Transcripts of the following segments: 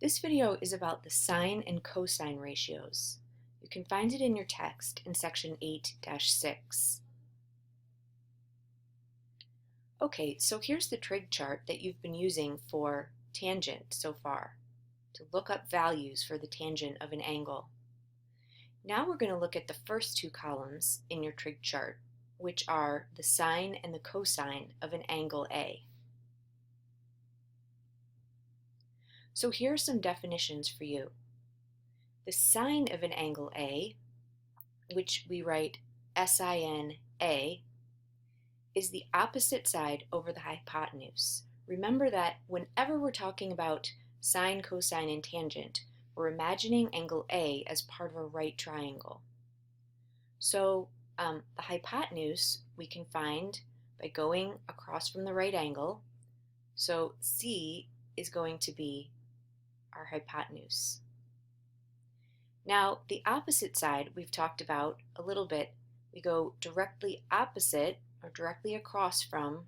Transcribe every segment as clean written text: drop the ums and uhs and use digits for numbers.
This video is about the sine and cosine ratios. You can find it in your text in section 8-6. Okay, so here's the trig chart that you've been using for tangent so far, to look up values for the tangent of an angle. Now we're going to look at the first two columns in your trig chart, which are the sine and the cosine of an angle A. So here are some definitions for you. The sine of an angle A, which we write sin A, is the opposite side over the hypotenuse. Remember that whenever we're talking about sine, cosine, and tangent, we're imagining angle A as part of a right triangle. So the hypotenuse we can find by going across from the right angle. So C is going to be our hypotenuse. Now the opposite side we've talked about a little bit. We go directly opposite or directly across from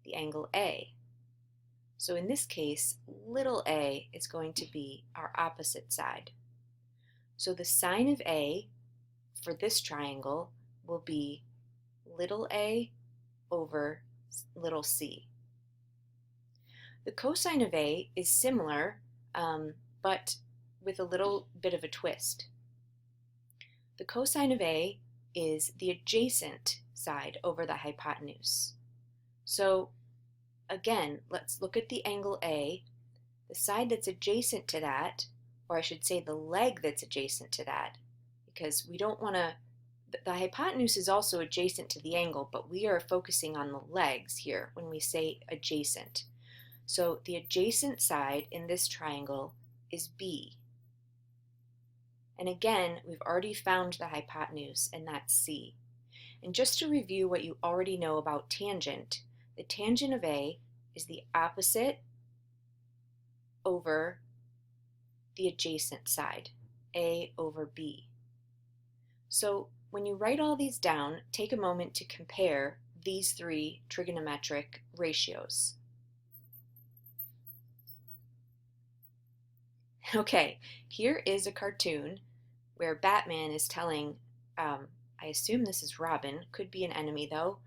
the angle A. So in this case, little a is going to be our opposite side. So the sine of A for this triangle will be little a over little c. The cosine of A is similar, but with a little bit of a twist. The cosine of A is the adjacent side over the hypotenuse. So again, let's look at the angle A. The side that's adjacent to that, or I should say the leg that's adjacent to that, because we don't want to, the hypotenuse is also adjacent to the angle, but we are focusing on the legs here when we say adjacent. So the adjacent side in this triangle is B. And again, we've already found the hypotenuse, and that's C. And just to review what you already know about tangent, the tangent of A is the opposite over the adjacent side, A over B. So when you write all these down, take a moment to compare these three trigonometric ratios. Okay, here is a cartoon where Batman is telling, I assume this is Robin, could be an enemy though,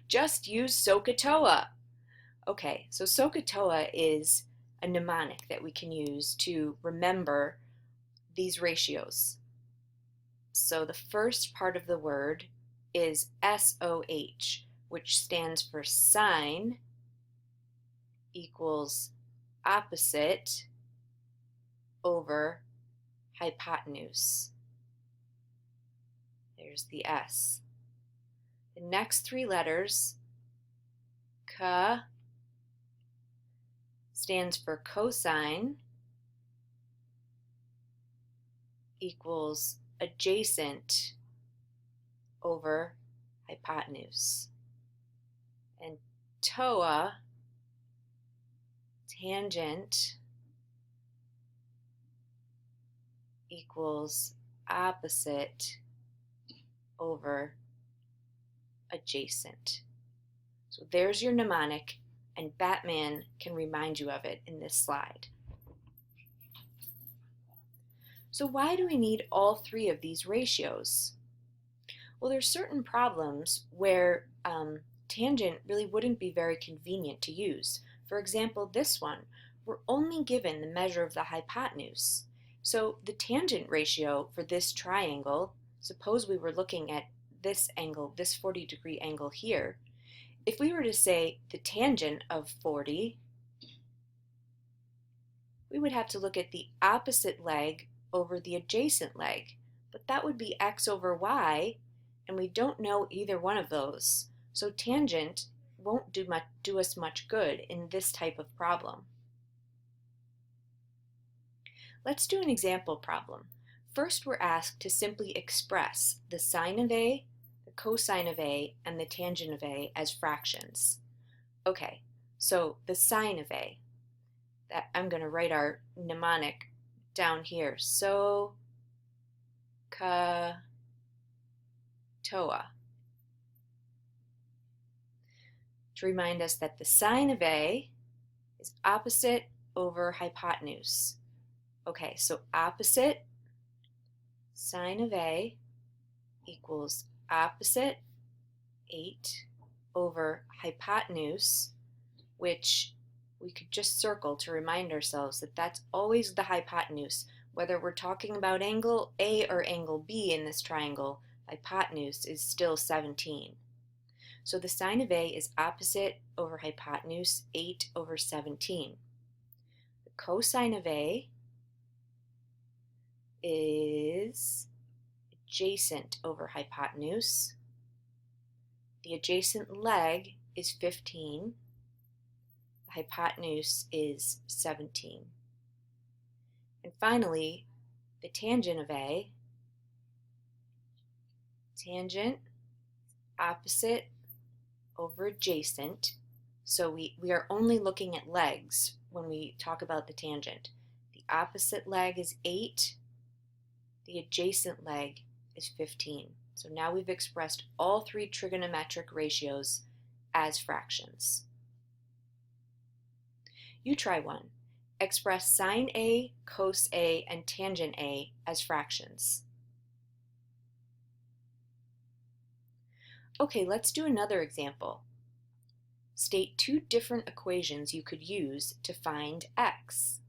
just use SinCos1. Okay, so SinCos1 is a mnemonic that we can use to remember these ratios. So the first part of the word is SOH, which stands for sine equals opposite over hypotenuse. There's the S. The next three letters, K, stands for cosine equals adjacent over hypotenuse. And TOA, tangent, equals opposite over adjacent. So there's your mnemonic, and Batman can remind you of it in this slide. So why do we need all three of these ratios? Well, there's certain problems where tangent really wouldn't be very convenient to use. For example, this one, we're only given the measure of the hypotenuse. So the tangent ratio for this triangle, suppose we were looking at this angle, this 40-degree angle here, if we were to say the tangent of 40, we would have to look at the opposite leg over the adjacent leg, but that would be x over y, and we don't know either one of those. So tangent won't do us much good in this type of problem. Let's do an example problem. First, we're asked to simply express the sine of A, the cosine of A, and the tangent of A as fractions. Okay, so the sine of A, that I'm going to write our mnemonic down here. SinCos1. To remind us that the sine of A is opposite over hypotenuse. Okay, so opposite sine of A equals opposite 8 over hypotenuse, which we could just circle to remind ourselves that that's always the hypotenuse. Whether we're talking about angle A or angle B in this triangle, hypotenuse is still 17. So the sine of A is opposite over hypotenuse, 8 over 17. The cosine of A is adjacent over hypotenuse. The adjacent leg is 15. The hypotenuse is 17. And finally, the tangent of A, tangent, opposite over adjacent. So we are only looking at legs when we talk about the tangent. The opposite leg is 8. The adjacent leg is 15. So now we've expressed all three trigonometric ratios as fractions. You try one. Express sine A, cos A, and tangent A as fractions. Okay, let's do another example. State two different equations you could use to find x.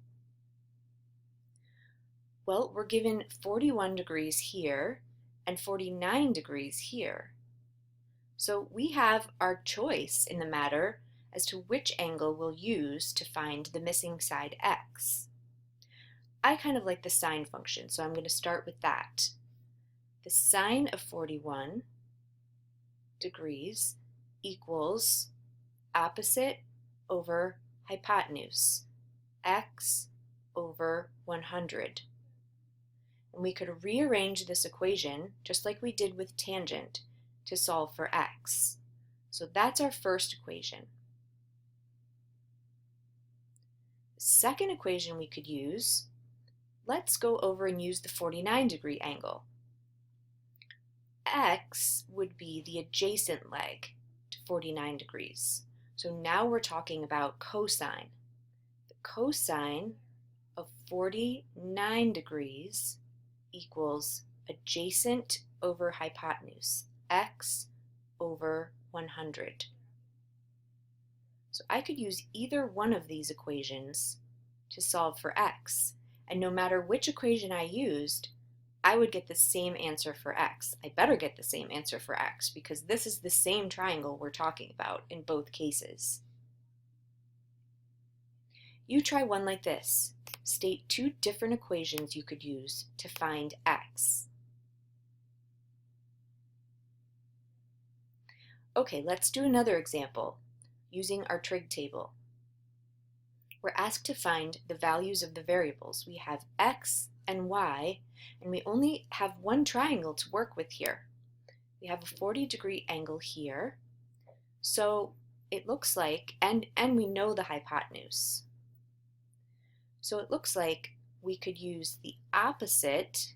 Well, we're given 41 degrees here and 49 degrees here. So we have our choice in the matter as to which angle we'll use to find the missing side x. I kind of like the sine function, so I'm going to start with that. The sine of 41 degrees equals opposite over hypotenuse, x over 100. And we could rearrange this equation, just like we did with tangent, to solve for x. So that's our first equation. The second equation we could use, let's go over and use the 49-degree angle. X would be the adjacent leg to 49 degrees. So now we're talking about cosine. The cosine of 49 degrees equals adjacent over hypotenuse, x over 100. So I could use either one of these equations to solve for x, and no matter which equation I used, I would get the same answer for x. I better get the same answer for x because this is the same triangle we're talking about in both cases. You try one like this. State two different equations you could use to find x. Okay, let's do another example using our trig table. We're asked to find the values of the variables. We have x and y, and we only have one triangle to work with here. We have a 40-degree angle here, so it looks like, and we know the hypotenuse. So it looks like we could use the opposite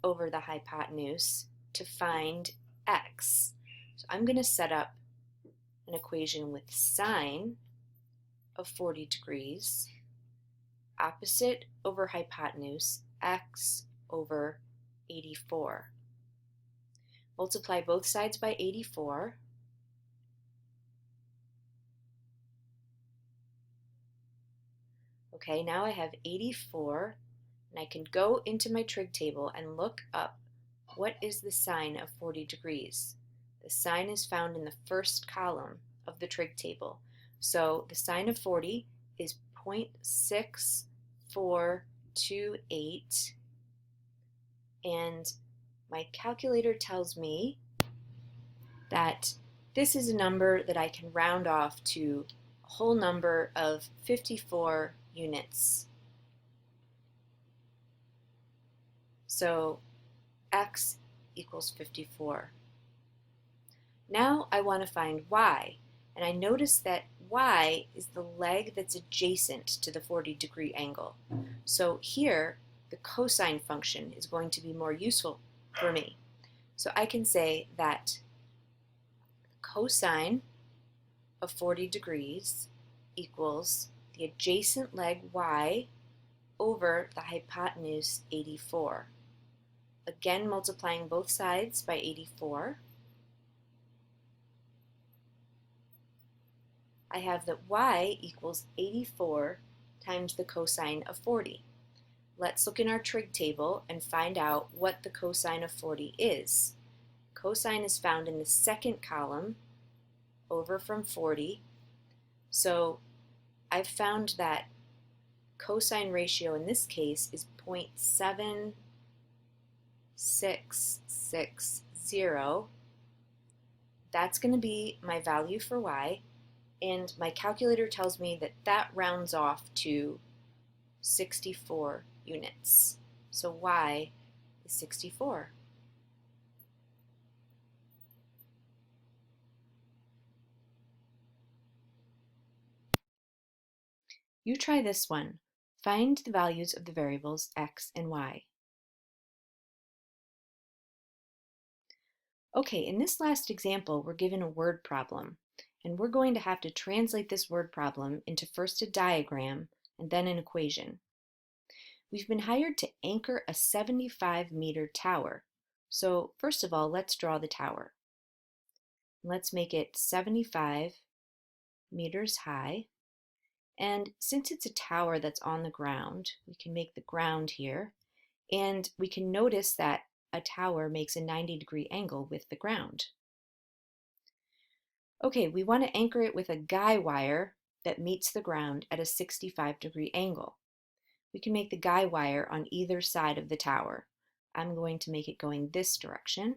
over the hypotenuse to find x. So I'm going to set up an equation with sine of 40 degrees, opposite over hypotenuse, x over 84. Multiply both sides by 84. Okay, now I have 84, and I can go into my trig table and look up what is the sine of 40 degrees. The sine is found in the first column of the trig table. So the sine of 40 is 0.6428, and my calculator tells me that this is a number that I can round off to a whole number of 54 units. So x equals 54. Now I want to find y, and I notice that y is the leg that's adjacent to the 40-degree angle. So here, the cosine function is going to be more useful for me. So I can say that cosine of 40 degrees equals the the adjacent leg y over the hypotenuse 84. Again, multiplying both sides by 84. I have that y equals 84 times the cosine of 40. Let's look in our trig table and find out what the cosine of 40 is. Cosine is found in the second column over from 40. So I've found that cosine ratio in this case is 0.7660. That's going to be my value for y, and my calculator tells me that that rounds off to 64 units. So y is 64. You try this one. Find the values of the variables x and y. Okay, in this last example, we're given a word problem, and we're going to have to translate this word problem into first a diagram and then an equation. We've been hired to anchor a 75-meter tower. So first of all, let's draw the tower. Let's make it 75 meters high. And since it's a tower that's on the ground, we can make the ground here. And we can notice that a tower makes a 90-degree angle with the ground. Okay, we want to anchor it with a guy wire that meets the ground at a 65-degree angle. We can make the guy wire on either side of the tower. I'm going to make it going this direction.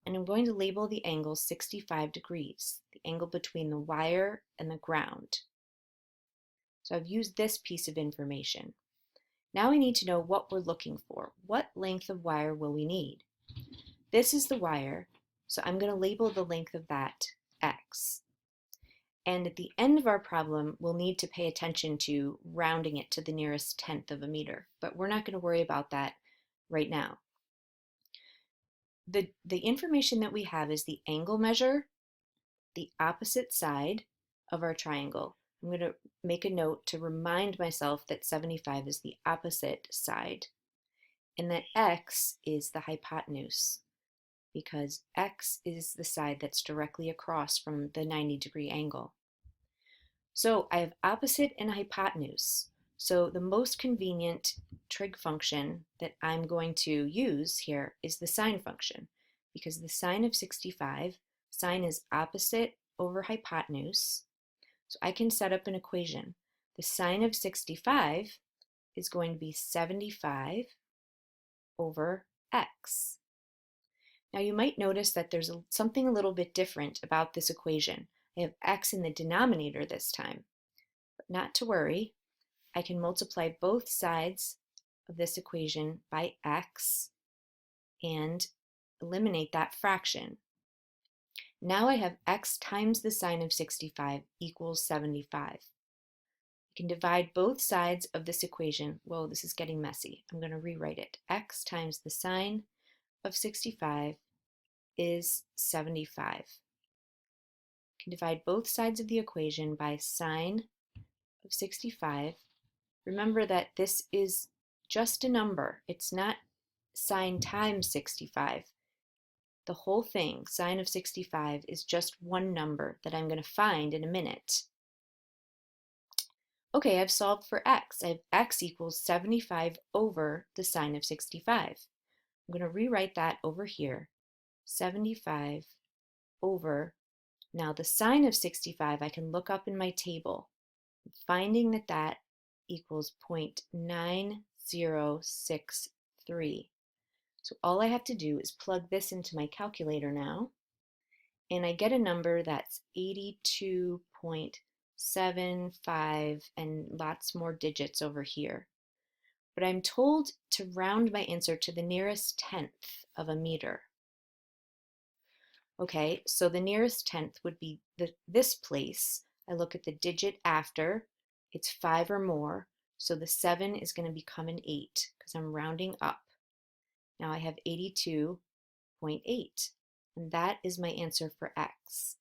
And I'm going to label the angle 65 degrees, the angle between the wire and the ground. So I've used this piece of information. Now we need to know what we're looking for. What length of wire will we need? This is the wire, so I'm going to label the length of that x. And at the end of our problem, we'll need to pay attention to rounding it to the nearest tenth of a meter, but we're not going to worry about that right now. The information that we have is the angle measure, the opposite side of our triangle. I'm going to make a note to remind myself that 75 is the opposite side, and that x is the hypotenuse, because x is the side that's directly across from the 90-degree angle. So I have opposite and hypotenuse. So the most convenient trig function that I'm going to use here is the sine function, because the sine of 65, sine is opposite over hypotenuse. So I can set up an equation. The sine of 65 is going to be 75 over x. Now you might notice that there's something a little bit different about this equation. I have x in the denominator this time, but not to worry. I can multiply both sides of this equation by x and eliminate that fraction. Now I have x times the sine of 65 equals 75. I can divide both sides of this equation. Whoa, this is getting messy. I'm going to rewrite it. X times the sine of 65 is 75. I can divide both sides of the equation by sine of 65. Remember that this is just a number. It's not sine times 65. The whole thing, sine of 65, is just one number that I'm going to find in a minute. Okay, I've solved for x. I have x equals 75 over the sine of 65. I'm going to rewrite that over here. 75 over, now the sine of 65 I can look up in my table, finding that that equals 0.9063. So all I have to do is plug this into my calculator now, and I get a number that's 82.75 and lots more digits over here. But I'm told to round my answer to the nearest tenth of a meter. Okay, so the nearest tenth would be this place. I look at the digit after, it's 5 or more, so the 7 is going to become an 8 because I'm rounding up. Now I have 82.8, and that is my answer for x.